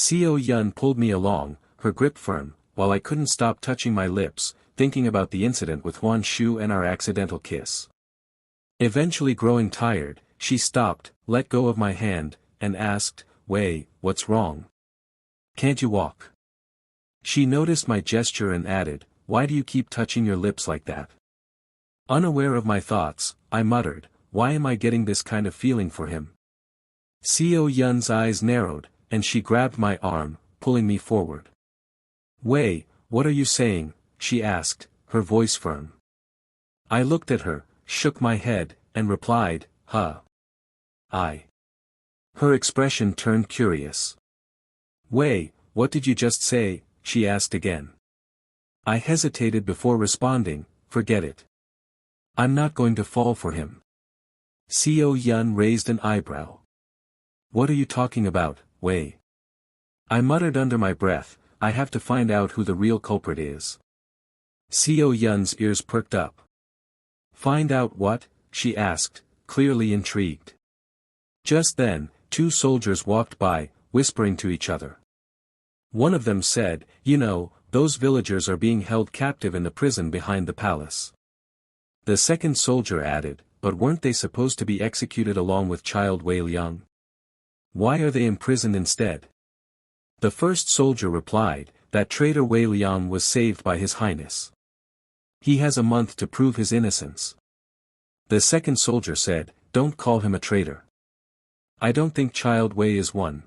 Co Yun pulled me along, her grip firm, while I couldn't stop touching my lips, thinking about the incident with Huan Shu and our accidental kiss. Eventually growing tired, she stopped, let go of my hand, and asked, "Wei, what's wrong? Can't you walk?" She noticed my gesture and added, "Why do you keep touching your lips like that?" Unaware of my thoughts, I muttered, "Why am I getting this kind of feeling for him?" Co Yun's eyes narrowed, and she grabbed my arm, pulling me forward. "Wei, what are you saying?" she asked, her voice firm. I looked at her, shook my head, and replied, "Huh. I." Her expression turned curious. "Wei, what did you just say?" she asked again. I hesitated before responding, "Forget it. I'm not going to fall for him." Co Yun raised an eyebrow. "What are you talking about, Wei?" I muttered under my breath, "I have to find out who the real culprit is." Co Yun's ears perked up. "Find out what?" she asked, clearly intrigued. Just then, two soldiers walked by, whispering to each other. One of them said, "You know, those villagers are being held captive in the prison behind the palace." The second soldier added, "But weren't they supposed to be executed along with child Wei Liang? Why are they imprisoned instead?" The first soldier replied, "That traitor Wei Liang was saved by His Highness. He has a month to prove his innocence." The second soldier said, "Don't call him a traitor. I don't think child Wei is one."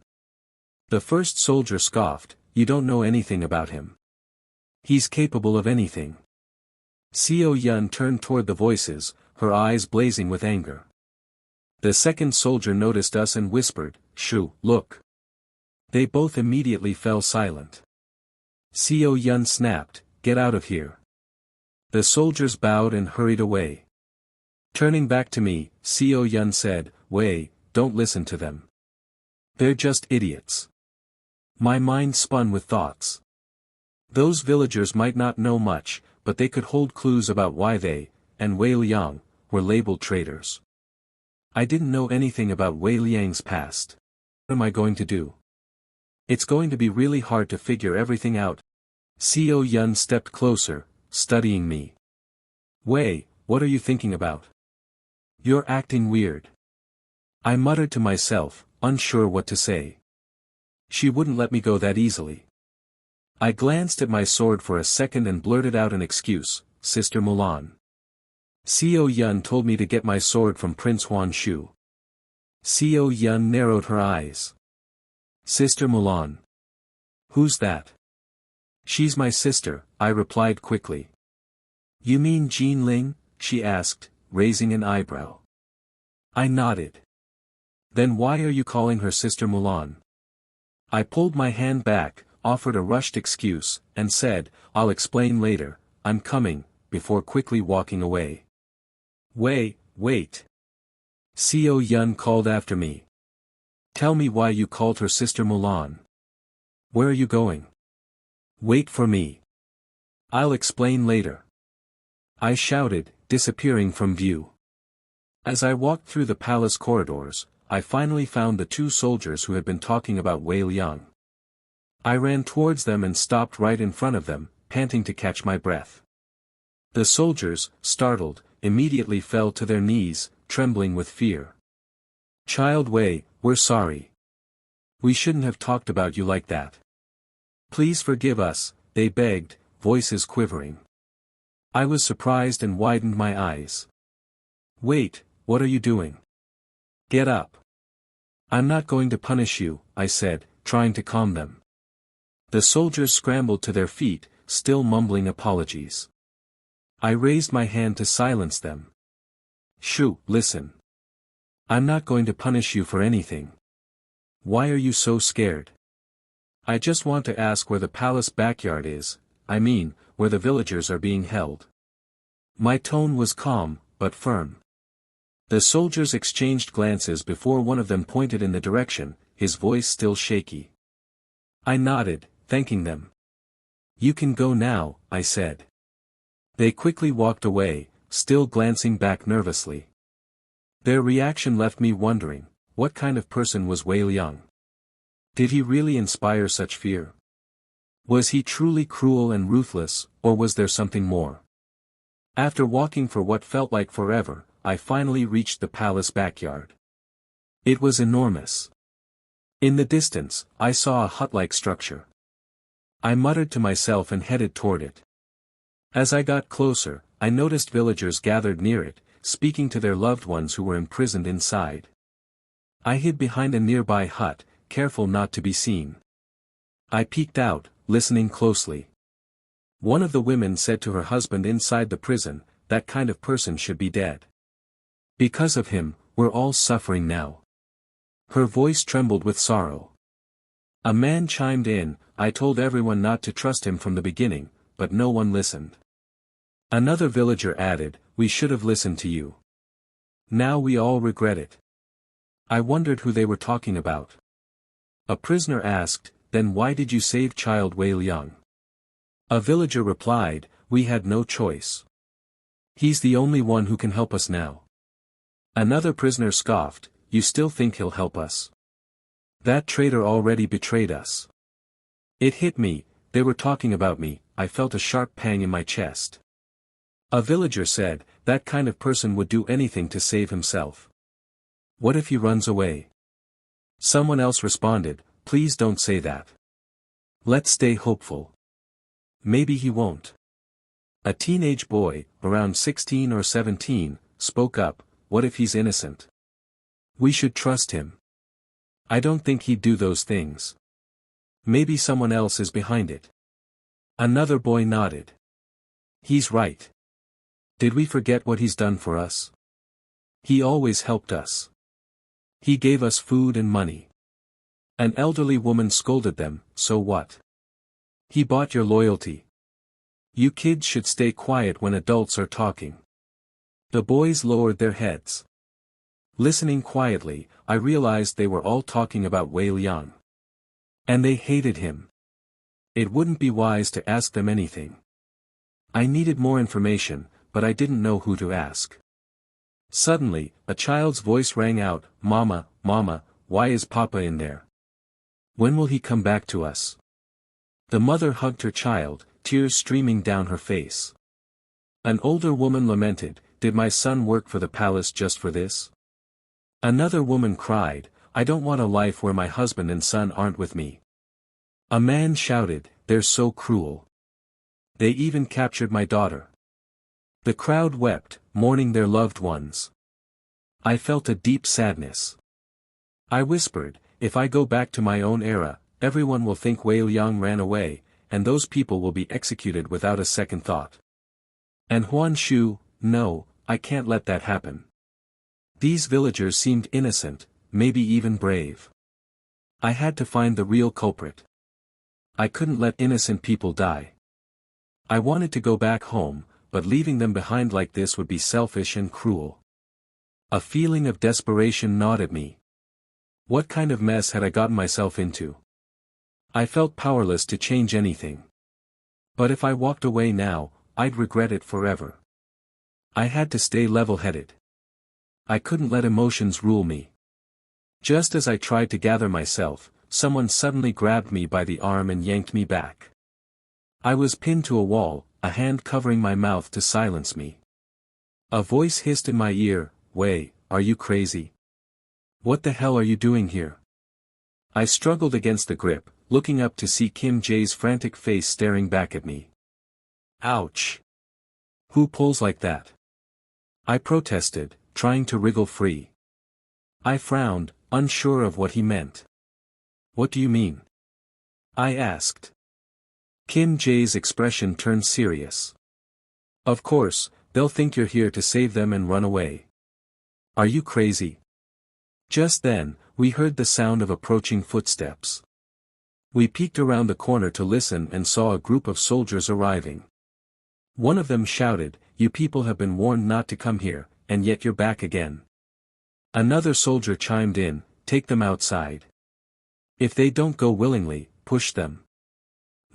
The first soldier scoffed, "You don't know anything about him. He's capable of anything." Co Yun turned toward the voices, her eyes blazing with anger. The second soldier noticed us and whispered, "Shu, look." They both immediately fell silent. Co Yun snapped, "Get out of here." The soldiers bowed and hurried away. Turning back to me, Co Yun said, "Wei, don't listen to them. They're just idiots." My mind spun with thoughts. Those villagers might not know much, but they could hold clues about why they, and Wei Liang, were labeled traitors. I didn't know anything about Wei Liang's past. What am I going to do? It's going to be really hard to figure everything out. Co Yun stepped closer, studying me. "Wei, what are you thinking about? You're acting weird." I muttered to myself, unsure what to say. She wouldn't let me go that easily. I glanced at my sword for a second and blurted out an excuse, "Sister Mulan. Co Yun told me to get my sword from Prince Huan Shu." Co Yun narrowed her eyes. "Sister Mulan? Who's that?" "She's my sister," I replied quickly. "You mean Jean Ling?" she asked, raising an eyebrow. I nodded. "Then why are you calling her Sister Mulan?" I pulled my hand back, offered a rushed excuse, and said, "I'll explain later, I'm coming," before quickly walking away. "Wei, wait." Co Yun called after me. "Tell me why you called her Sister Mulan. Where are you going?" "Wait for me. I'll explain later," I shouted, disappearing from view. As I walked through the palace corridors, I finally found the two soldiers who had been talking about Wei Liang. I ran towards them and stopped right in front of them, panting to catch my breath. The soldiers, startled, immediately fell to their knees, trembling with fear. "Child Wei, we're sorry. We shouldn't have talked about you like that. Please forgive us," they begged, voices quivering. I was surprised and widened my eyes. "Wait, what are you doing? Get up." "I'm not going to punish you," I said, trying to calm them. The soldiers scrambled to their feet, still mumbling apologies. I raised my hand to silence them. "Shu, listen. I'm not going to punish you for anything. Why are you so scared? I just want to ask where the palace backyard is, I mean, where the villagers are being held." My tone was calm, but firm. The soldiers exchanged glances before one of them pointed in the direction, his voice still shaky. I nodded, thanking them. "You can go now," I said. They quickly walked away, still glancing back nervously. Their reaction left me wondering, what kind of person was Wei Liang? Did he really inspire such fear? Was he truly cruel and ruthless, or was there something more? After walking for what felt like forever, I finally reached the palace backyard. It was enormous. In the distance, I saw a hut-like structure. I muttered to myself and headed toward it. As I got closer, I noticed villagers gathered near it, speaking to their loved ones who were imprisoned inside. I hid behind a nearby hut, careful not to be seen. I peeked out, listening closely. One of the women said to her husband inside the prison, "That kind of person should be dead. Because of him, we're all suffering now." Her voice trembled with sorrow. A man chimed in, "I told everyone not to trust him from the beginning, but no one listened." Another villager added, "We should have listened to you. Now we all regret it." I wondered who they were talking about. A prisoner asked, "Then why did you save Child Wei Liang?" A villager replied, "We had no choice. He's the only one who can help us now." Another prisoner scoffed, "You still think he'll help us? That traitor already betrayed us." It hit me, they were talking about me. I felt a sharp pang in my chest. A villager said, "That kind of person would do anything to save himself. What if he runs away?" Someone else responded, "Please don't say that. Let's stay hopeful. Maybe he won't." A teenage boy, around 16 or 17, spoke up, "What if he's innocent? We should trust him. I don't think he'd do those things. Maybe someone else is behind it." Another boy nodded. "He's right. Did we forget what he's done for us? He always helped us. He gave us food and money." An elderly woman scolded them, "So what? He bought your loyalty. You kids should stay quiet when adults are talking." The boys lowered their heads. Listening quietly, I realized they were all talking about Wei Liang. And they hated him. It wouldn't be wise to ask them anything. I needed more information, but I didn't know who to ask. Suddenly, a child's voice rang out, "Mama, Mama, why is Papa in there? When will he come back to us?" The mother hugged her child, tears streaming down her face. An older woman lamented, "Did my son work for the palace just for this?" Another woman cried, "I don't want a life where my husband and son aren't with me." A man shouted, "They're so cruel. They even captured my daughter." The crowd wept, mourning their loved ones. I felt a deep sadness. I whispered, "If I go back to my own era, everyone will think Wei Liang ran away, and those people will be executed without a second thought. And Huan Shu, no, I can't let that happen." These villagers seemed innocent, maybe even brave. I had to find the real culprit. I couldn't let innocent people die. I wanted to go back home, but leaving them behind like this would be selfish and cruel. A feeling of desperation gnawed at me. What kind of mess had I gotten myself into? I felt powerless to change anything. But if I walked away now, I'd regret it forever. I had to stay level-headed. I couldn't let emotions rule me. Just as I tried to gather myself, someone suddenly grabbed me by the arm and yanked me back. I was pinned to a wall, a hand covering my mouth to silence me. A voice hissed in my ear, "Wei, are you crazy? What the hell are you doing here?" I struggled against the grip, looking up to see Kim Jae's frantic face staring back at me. Ouch! Who pulls like that? I protested, trying to wriggle free. I frowned, unsure of what he meant. "What do you mean?" I asked. Kim Jae's expression turned serious. "Of course, they'll think you're here to save them and run away. Are you crazy?" Just then, we heard the sound of approaching footsteps. We peeked around the corner to listen and saw a group of soldiers arriving. One of them shouted, "You people have been warned not to come here, and yet you're back again." Another soldier chimed in, "Take them outside. If they don't go willingly, push them."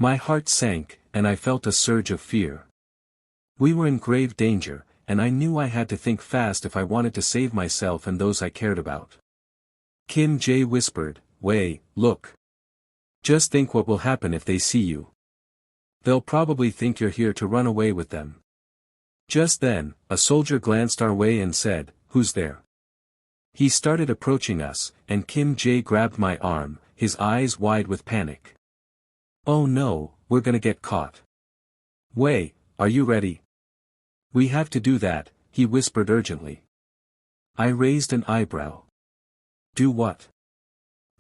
My heart sank, and I felt a surge of fear. We were in grave danger, and I knew I had to think fast if I wanted to save myself and those I cared about. Kim Jae whispered, "Wei, look. Just think what will happen if they see you. They'll probably think you're here to run away with them. Just then, a soldier glanced our way and said, "Who's there?" He started approaching us, and Kim Jae grabbed my arm, his eyes wide with panic. "Oh no, we're gonna get caught." "Wei, are you ready?" "We have to do that," he whispered urgently. I raised an eyebrow. "Do what?"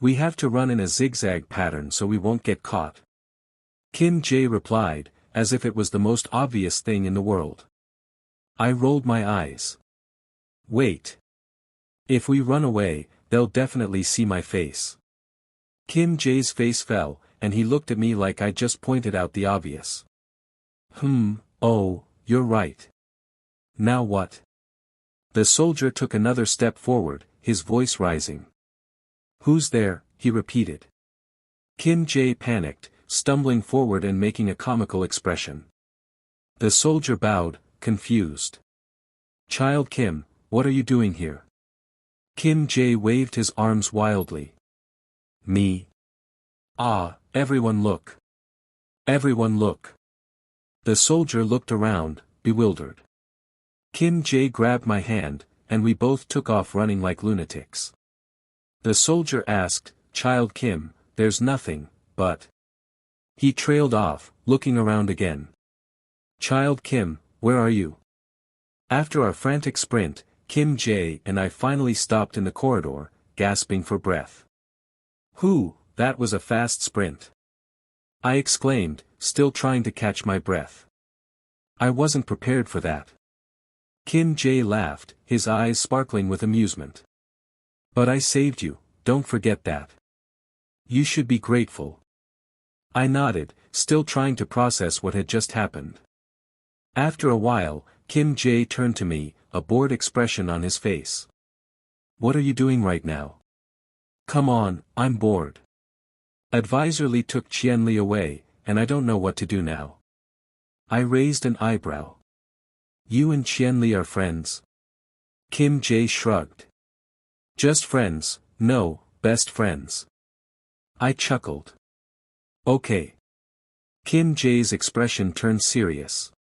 "We have to run in a zigzag pattern so we won't get caught." Kim Jae replied, as if it was the most obvious thing in the world. I rolled my eyes. "Wait. If we run away, they'll definitely see my face." Kim Jae's face fell, and he looked at me like I just pointed out the obvious. Oh, you're right. Now what?" The soldier took another step forward, his voice rising. "Who's there?" he repeated. Kim Jae panicked, stumbling forward and making a comical expression. The soldier bowed, confused. "Child Kim, what are you doing here?" Kim Jae waved his arms wildly. "Me? Ah, everyone look. Everyone look." The soldier looked around, bewildered. Kim Jae grabbed my hand, and we both took off running like lunatics. The soldier asked, "Child Kim, there's nothing, but..." He trailed off, looking around again. "Child Kim, where are you?" After our frantic sprint, Kim Jae and I finally stopped in the corridor, gasping for breath. That was a fast sprint," I exclaimed, still trying to catch my breath. "I wasn't prepared for that." Kim Jae laughed, his eyes sparkling with amusement. "But I saved you, don't forget that. You should be grateful." I nodded, still trying to process what had just happened. After a while, Kim Jae turned to me, a bored expression on his face. "What are you doing right now?" "Come on, I'm bored." Advisor Lee took Qianli away, and I don't know what to do now. I raised an eyebrow. "You and Qianli are friends?" Kim Jae shrugged. "Just friends, no, best friends." I chuckled. "Okay." Kim Jae's expression turned serious.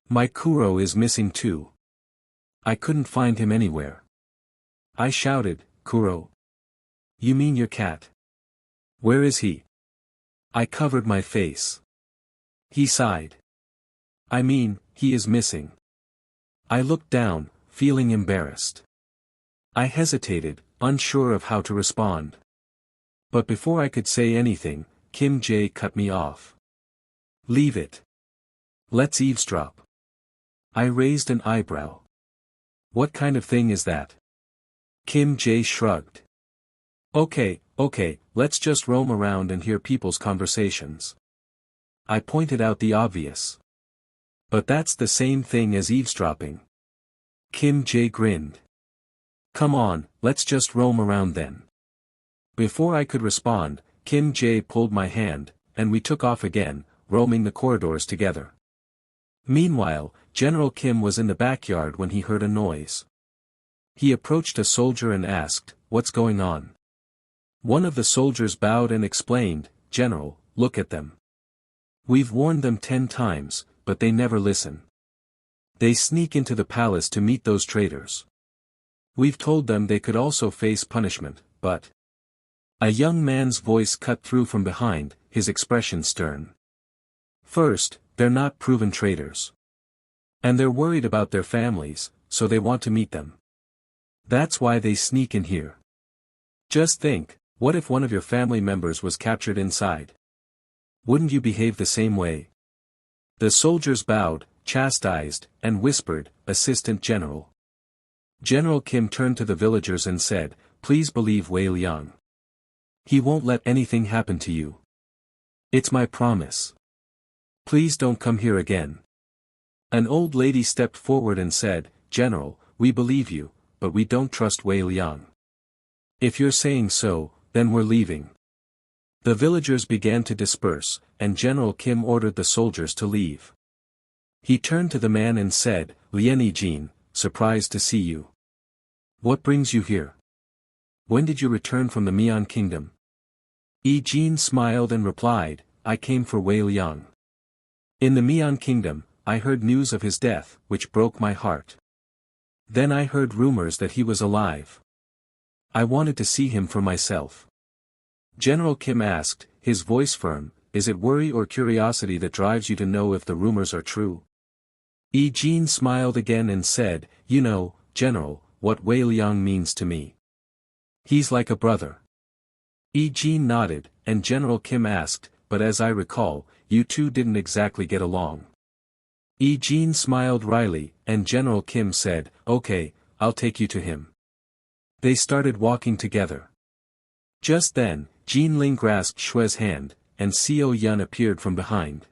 "My Kuro is missing too. I couldn't find him anywhere." I shouted, "Kuro? You mean your cat? Where is he?" I covered my face. He sighed. "I mean, he is missing." I looked down, feeling embarrassed. I hesitated, unsure of how to respond. But before I could say anything, Kim Jae cut me off. "Leave it. Let's eavesdrop." I raised an eyebrow. "What kind of thing is that?" Kim Jae shrugged. Okay, let's just roam around and hear people's conversations." I pointed out the obvious. "But that's the same thing as eavesdropping." Kim Jae grinned. "Come on, let's just roam around then." Before I could respond, Kim Jae pulled my hand, and we took off again, roaming the corridors together. Meanwhile, General Kim was in the backyard when he heard a noise. He approached a soldier and asked, "What's going on?" One of the soldiers bowed and explained, "General, look at them. We've warned them 10 times, but they never listen. They sneak into the palace to meet those traitors. We've told them they could also face punishment, but..." A young man's voice cut through from behind, his expression stern. "First, they're not proven traitors. And they're worried about their families, so they want to meet them. That's why they sneak in here. Just think, what if one of your family members was captured inside? Wouldn't you behave the same way?" The soldiers bowed, chastised, and whispered, "Assistant General." General Kim turned to the villagers and said, "Please believe Wei Liang. He won't let anything happen to you. It's my promise. Please don't come here again." An old lady stepped forward and said, "General, we believe you, but we don't trust Wei Liang. If you're saying so, then we're leaving." The villagers began to disperse, and General Kim ordered the soldiers to leave. He turned to the man and said, "Lieni Jin, surprised to see you. What brings you here? When did you return from the Mian Kingdom?" Jin smiled and replied, I came for Wei Liang. In the Mian kingdom, I heard news of his death, which broke my heart. Then I heard rumors that he was alive. I wanted to see him for myself. General Kim asked, his voice firm, is it worry or curiosity that drives you to know if the rumors are true? Jin smiled again and said, you know, General, what Wei Liang means to me. He's like a brother. Jin nodded, and General Kim asked, but as I recall, you two didn't exactly get along. Jin smiled wryly, and General Kim said, okay, I'll take you to him. They started walking together. Just then, Jin Ling grasped Shue's hand, and Seo Yun appeared from behind.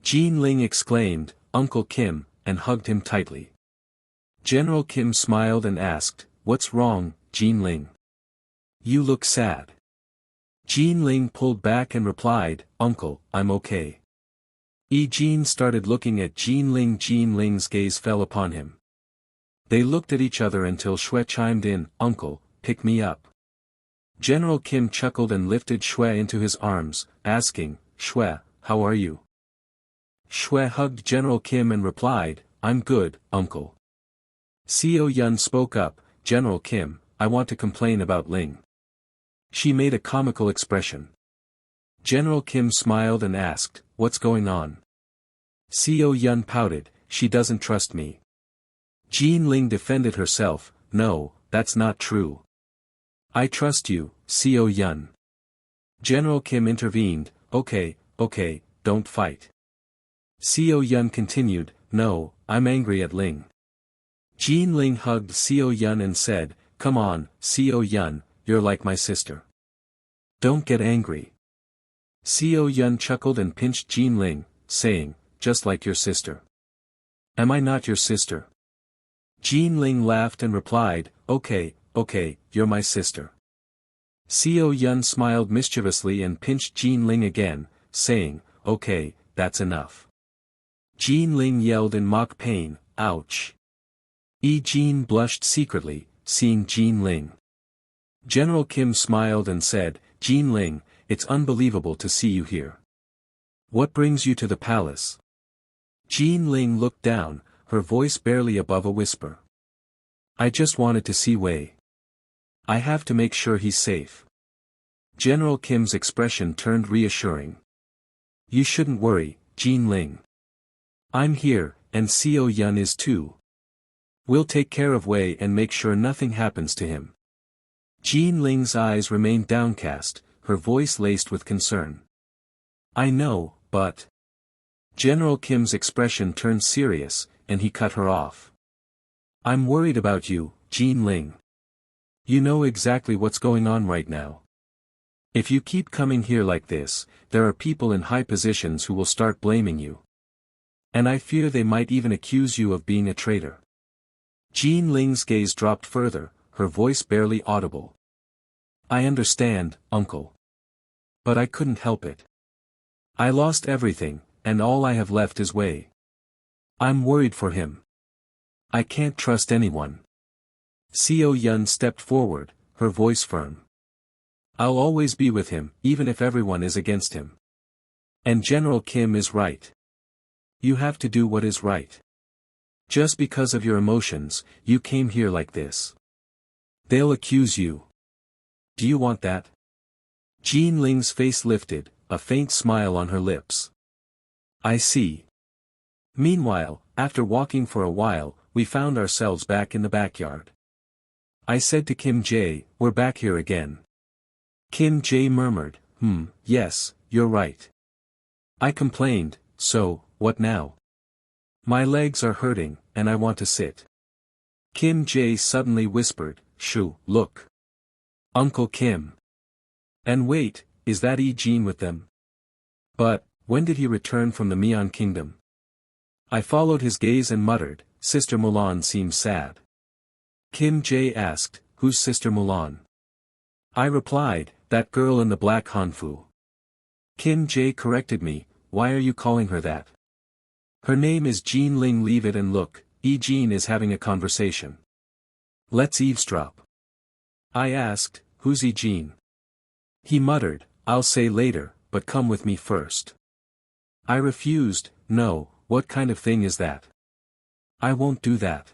Jin Ling exclaimed, Uncle Kim, and hugged him tightly. General Kim smiled and asked, what's wrong, Jin Ling? You look sad. Jin Ling pulled back and replied, Uncle, I'm okay. Jin started looking at Jin Ling. Jin Ling's gaze fell upon him. They looked at each other until Shue chimed in, Uncle, pick me up. General Kim chuckled and lifted Shue into his arms, asking, Shue, how are you? Shue hugged General Kim and replied, I'm good, Uncle. Seo Yun spoke up, General Kim, I want to complain about Ling. She made a comical expression. General Kim smiled and asked, what's going on? Seo Yun pouted, she doesn't trust me. Jin Ling defended herself, no, that's not true. I trust you, Seo Yun. General Kim intervened, okay, don't fight. Seo Yun continued, no, I'm angry at Ling. Jin Ling hugged Seo Yun and said, come on, Seo Yun, you're like my sister. Don't get angry. Seo Yun chuckled and pinched Jin Ling, saying, just like your sister. Am I not your sister? Jin Ling laughed and replied, okay, you're my sister. Seo Yun smiled mischievously and pinched Jin Ling again, saying, okay, that's enough. Jin Ling yelled in mock pain, ouch. Jin blushed secretly, seeing Jin Ling. General Kim smiled and said, Jin Ling, it's unbelievable to see you here. What brings you to the palace? Jin Ling looked down, her voice barely above a whisper. I just wanted to see Wei. I have to make sure he's safe. General Kim's expression turned reassuring. You shouldn't worry, Jin Ling. I'm here, and Seo Yun is too. We'll take care of Wei and make sure nothing happens to him. Jin Ling's eyes remained downcast, her voice laced with concern. I know, but... General Kim's expression turned serious, and he cut her off. I'm worried about you, Jin Ling. You know exactly what's going on right now. If you keep coming here like this, there are people in high positions who will start blaming you. And I fear they might even accuse you of being a traitor. Jin Ling's gaze dropped further, her voice barely audible. I understand, Uncle. But I couldn't help it. I lost everything, and all I have left is Wei. I'm worried for him. I can't trust anyone. Seo Yun stepped forward, her voice firm. I'll always be with him, even if everyone is against him. And General Kim is right. You have to do what is right. Just because of your emotions, you came here like this. They'll accuse you. Do you want that? Jin Ling's face lifted, a faint smile on her lips. I see. Meanwhile, after walking for a while, we found ourselves back in the backyard. I said to Kim Jae, we're back here again. Kim Jae murmured, yes, you're right. I complained, so, what now? My legs are hurting, and I want to sit. Kim Jae suddenly whispered, Shu, look. Uncle Kim. And wait, is that Jin with them? But, when did he return from the Mian kingdom? I followed his gaze and muttered, Sister Mulan seems sad. Kim Jae asked, who's Sister Mulan? I replied, that girl in the black hanfu. Kim Jae corrected me, why are you calling her that? Her name is Jin Ling. Leave it and look, Jin is having a conversation. Let's eavesdrop. I asked, who's Jin? He muttered, I'll say later, but come with me first. I refused. No, what kind of thing is that? I won't do that.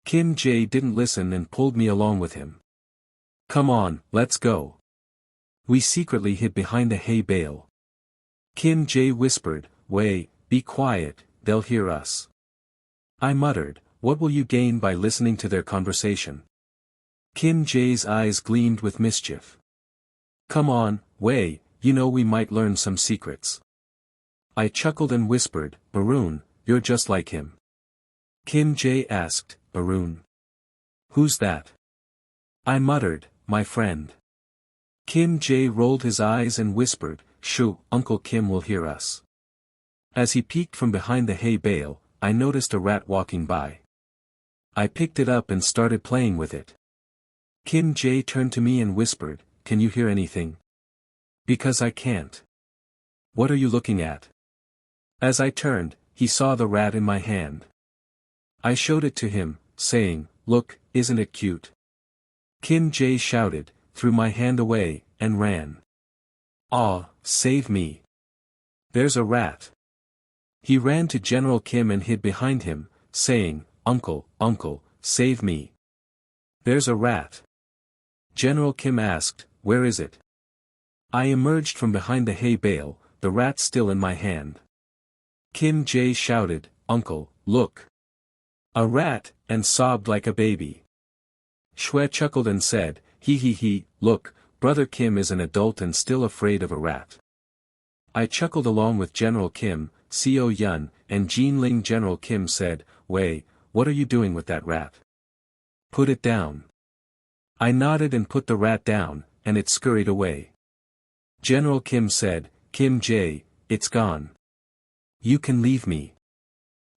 Kim Jae didn't listen and pulled me along with him. Come on, let's go. We secretly hid behind a hay bale. Kim Jae whispered, Wei, be quiet, they'll hear us. I muttered, what will you gain by listening to their conversation? Kim Jae's eyes gleamed with mischief. Come on, Wei, you know we might learn some secrets. I chuckled and whispered, Barun, you're just like him. Kim Jae asked, Barun? Who's that? I muttered, my friend. Kim Jae rolled his eyes and whispered, Shoo, Uncle Kim will hear us. As he peeked from behind the hay bale, I noticed a rat walking by. I picked it up and started playing with it. Kim Jae turned to me and whispered, Can you hear anything? Because I can't. What are you looking at? As I turned, he saw the rat in my hand. I showed it to him, saying, Look, isn't it cute? Kim Jae shouted, threw my hand away, and ran. Ah, save me. There's a rat. He ran to General Kim and hid behind him, saying, Uncle, save me. There's a rat. General Kim asked, Where is it? I emerged from behind the hay bale, the rat still in my hand. Kim Jae shouted, Uncle, look. A rat, and sobbed like a baby. Shue chuckled and said, He, look, Brother Kim is an adult and still afraid of a rat. I chuckled along with General Kim, Seo Yun, and Jean Ling. General Kim said, Wei, what are you doing with that rat? Put it down. I nodded and put the rat down, and it scurried away. General Kim said, Kim Jae, it's gone. You can leave me.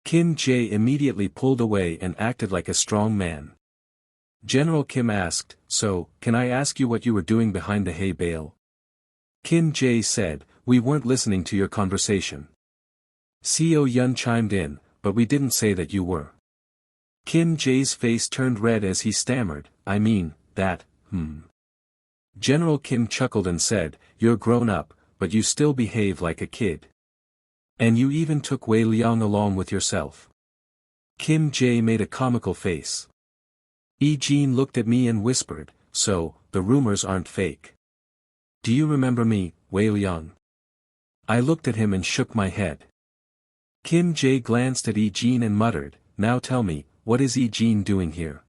Kim Jae immediately pulled away and acted like a strong man. General Kim asked, So, can I ask you what you were doing behind the hay bale? Kim Jae said, We weren't listening to your conversation. Seo Yun chimed in, but we didn't say that you were. Kim Jae's face turned red as he stammered, I mean, that, General Kim chuckled and said, You're grown up, but you still behave like a kid. And you even took Wei Liang along with yourself. Kim Jae made a comical face. Jean looked at me and whispered, So, the rumors aren't fake. Do you remember me, Wei Liang? I looked at him and shook my head. Kim Jae glanced at Jean and muttered, Now tell me, what is Jean doing here?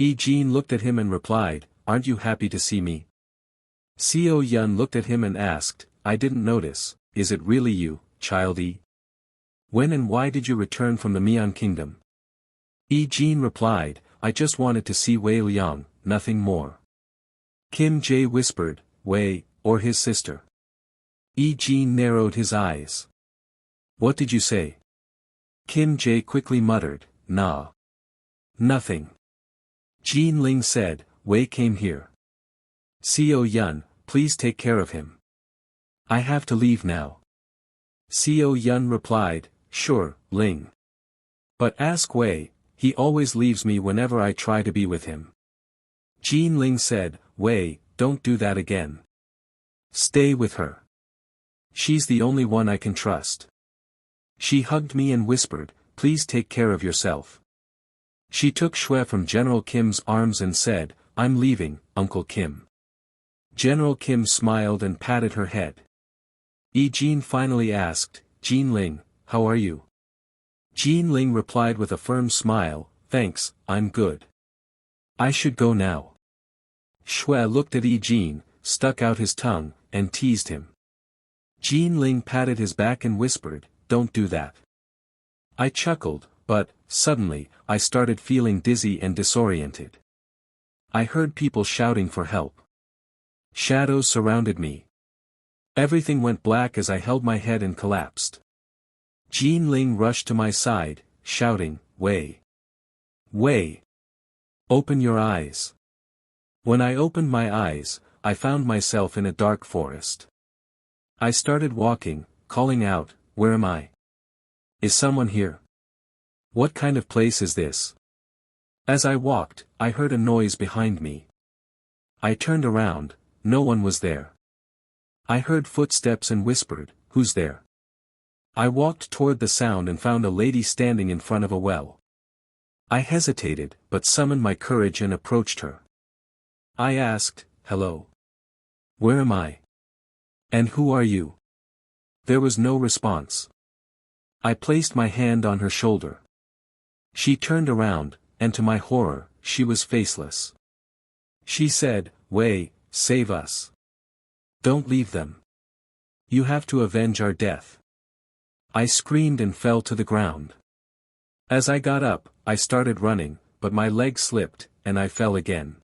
Jean looked at him and replied, Aren't you happy to see me? Seo Yun looked at him and asked, I didn't notice, is it really you, child E? When and why did you return from the Mian Kingdom? Jean replied, I just wanted to see Wei Liang, nothing more. Kim Jae whispered, Wei, or his sister. Jean narrowed his eyes. What did you say? Kim Jae quickly muttered, Nah. Nothing. Jean Ling said, Wei came here. Seo Yun, please take care of him. I have to leave now. Seo Yun replied, Sure, Ling. But ask Wei, he always leaves me whenever I try to be with him. Jean Ling said, Wei, don't do that again. Stay with her. She's the only one I can trust. She hugged me and whispered, Please take care of yourself. She took Shue from General Kim's arms and said, I'm leaving, Uncle Kim. General Kim smiled and patted her head. Jean finally asked, Jean Ling, how are you? Jean Ling replied with a firm smile, Thanks, I'm good. I should go now. Shue looked at Jean, stuck out his tongue, and teased him. Jean Ling patted his back and whispered, Don't do that. I chuckled, but, suddenly, I started feeling dizzy and disoriented. I heard people shouting for help. Shadows surrounded me. Everything went black as I held my head and collapsed. Jean Ling rushed to my side, shouting, Wei. Wei. Open your eyes. When I opened my eyes, I found myself in a dark forest. I started walking, calling out, Where am I? Is someone here? What kind of place is this? As I walked, I heard a noise behind me. I turned around, no one was there. I heard footsteps and whispered, "Who's there?" I walked toward the sound and found a lady standing in front of a well. I hesitated, but summoned my courage and approached her. I asked, "Hello. Where am I? And who are you?" There was no response. I placed my hand on her shoulder. She turned around, and to my horror, she was faceless. She said, "Wei, save us. Don't leave them. You have to avenge our death." I screamed and fell to the ground. As I got up, I started running, but my leg slipped, and I fell again.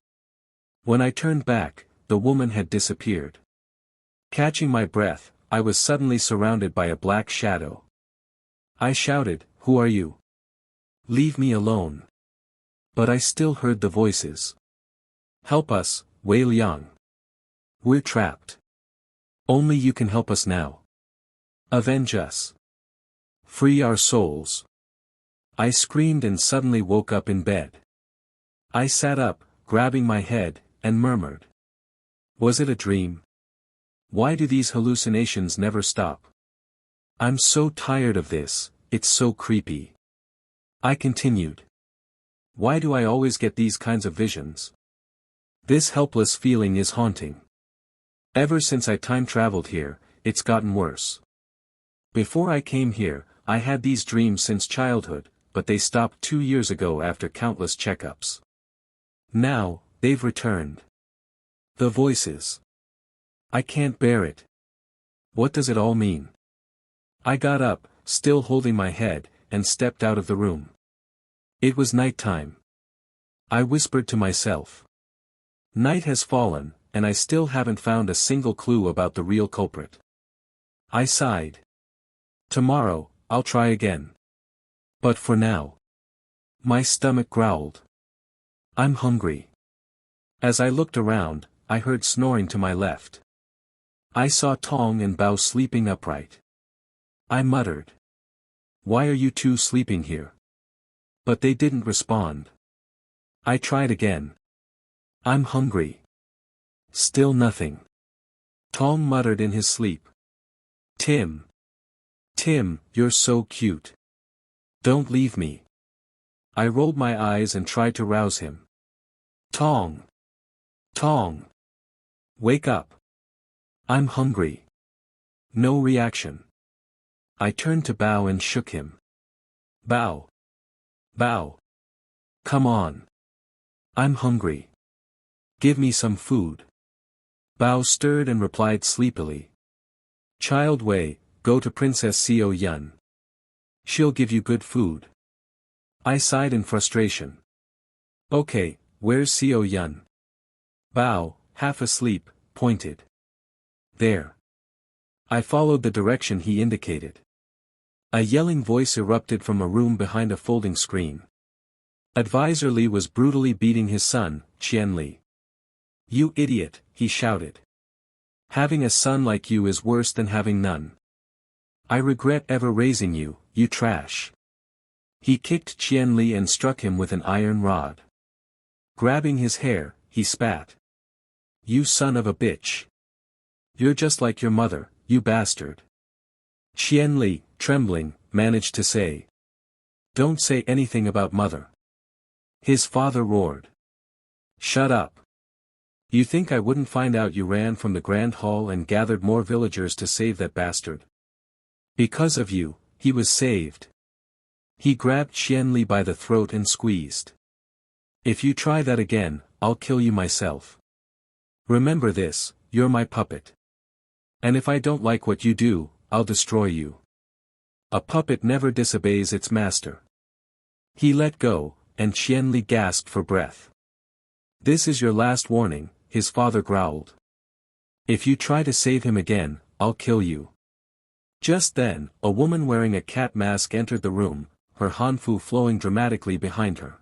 When I turned back, the woman had disappeared. Catching my breath, I was suddenly surrounded by a black shadow. I shouted, "Who are you? Leave me alone." But I still heard the voices. "Help us, Wei Liang. We're trapped. Only you can help us now. Avenge us. Free our souls." I screamed and suddenly woke up in bed. I sat up, grabbing my head, and murmured. Was it a dream? Why do these hallucinations never stop? I'm so tired of this, it's so creepy. I continued. Why do I always get these kinds of visions? This helpless feeling is haunting. Ever since I time traveled here, it's gotten worse. Before I came here, I had these dreams since childhood, but they stopped 2 years ago after countless checkups. Now, they've returned. The voices. I can't bear it. What does it all mean? I got up, still holding my head, and stepped out of the room. It was nighttime. I whispered to myself. Night has fallen, and I still haven't found a single clue about the real culprit. I sighed. Tomorrow, I'll try again. But for now. My stomach growled. I'm hungry. As I looked around, I heard snoring to my left. I saw Tong and Bao sleeping upright. I muttered. Why are you two sleeping here? But they didn't respond. I tried again. I'm hungry. Still nothing. Tong muttered in his sleep. Tim, you're so cute. Don't leave me. I rolled my eyes and tried to rouse him. Tong, wake up. I'm hungry. No reaction. I turned to Bao and shook him. Bao, come on. I'm hungry. Give me some food. Bao stirred and replied sleepily. Child Wei, go to Princess Xiao Yun. She'll give you good food. I sighed in frustration. Okay, where's Xiao Yun? Bao, half asleep, pointed. There. I followed the direction he indicated. A yelling voice erupted from a room behind a folding screen. Advisor Li was brutally beating his son, Qian Li. You idiot, he shouted. Having a son like you is worse than having none. I regret ever raising you, you trash. He kicked Qian Li and struck him with an iron rod. Grabbing his hair, he spat. You son of a bitch. You're just like your mother, you bastard. Qian Li, trembling, managed to say. Don't say anything about mother. His father roared. Shut up. You think I wouldn't find out you ran from the Grand Hall and gathered more villagers to save that bastard? Because of you, he was saved. He grabbed Qian Li by the throat and squeezed. If you try that again, I'll kill you myself. Remember this, you're my puppet. And if I don't like what you do, I'll destroy you. A puppet never disobeys its master. He let go, and Qian Li gasped for breath. This is your last warning, his father growled. If you try to save him again, I'll kill you. Just then, a woman wearing a cat mask entered the room, her hanfu flowing dramatically behind her.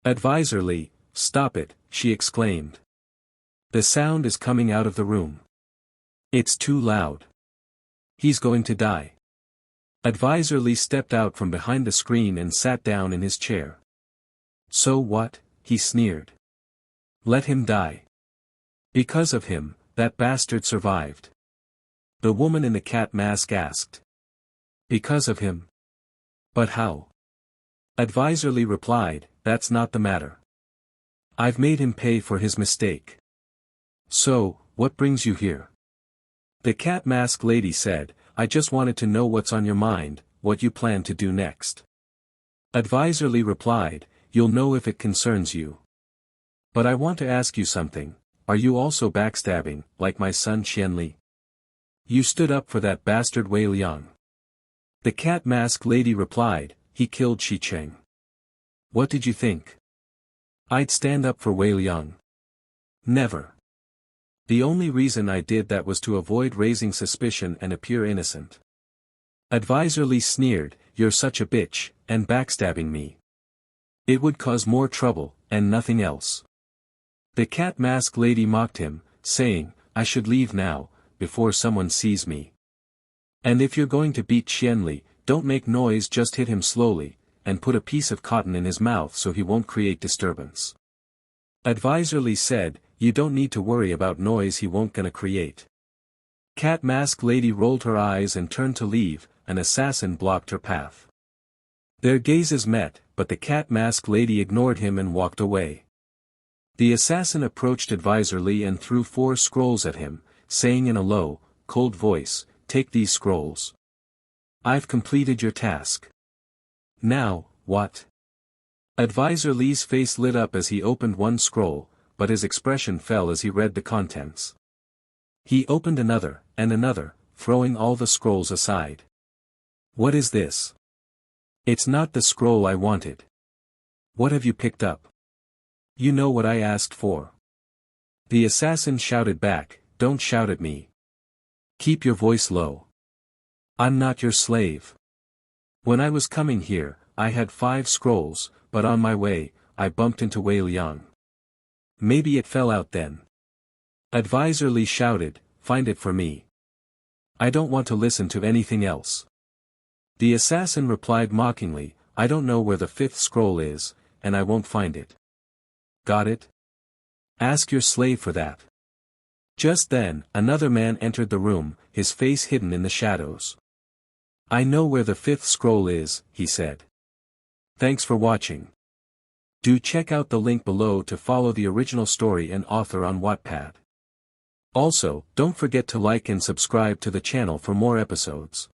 Advisor Li, stop it, she exclaimed. The sound is coming out of the room. It's too loud. He's going to die. Advisor Li stepped out from behind the screen and sat down in his chair. So what? He sneered. Let him die. Because of him, that bastard survived. The woman in the cat mask asked. Because of him? But how? Advisorly replied, that's not the matter. I've made him pay for his mistake. So, what brings you here? The cat mask lady said, I just wanted to know what's on your mind, what you plan to do next. Advisorly replied, you'll know if it concerns you. But I want to ask you something, are you also backstabbing, like my son Qianli? You stood up for that bastard Wei Liang. The cat mask lady replied, he killed Xicheng. What did you think? I'd stand up for Wei Liang? Never. The only reason I did that was to avoid raising suspicion and appear innocent. Advisorly sneered, you're such a bitch, and backstabbing me. It would cause more trouble, and nothing else. The cat mask lady mocked him, saying, I should leave now, before someone sees me. And if you're going to beat Qianli, don't make noise, just hit him slowly, and put a piece of cotton in his mouth so he won't create disturbance. Advisorly said, you don't need to worry about noise he won't gonna create. Cat mask lady rolled her eyes and turned to leave, an assassin blocked her path. Their gazes met, but the cat mask lady ignored him and walked away. The assassin approached advisorly and threw 4 scrolls at him, saying in a low, cold voice, take these scrolls. I've completed your task. Now, what? Advisorly's face lit up as he opened one scroll, but his expression fell as he read the contents. He opened another, and another, throwing all the scrolls aside. What is this? It's not the scroll I wanted. What have you picked up? You know what I asked for. The assassin shouted back, don't shout at me. Keep your voice low. I'm not your slave. When I was coming here, I had 5 scrolls, but on my way, I bumped into Wei Liang. Maybe it fell out then. Advisorly shouted, find it for me. I don't want to listen to anything else. The assassin replied mockingly, I don't know where the 5th scroll is, and I won't find it. Got it? Ask your slave for that. Just then, another man entered the room, his face hidden in the shadows. I know where the 5th scroll is, he said. Thanks for watching. Do check out the link below to follow the original story and author on Wattpad. Also, don't forget to like and subscribe to the channel for more episodes.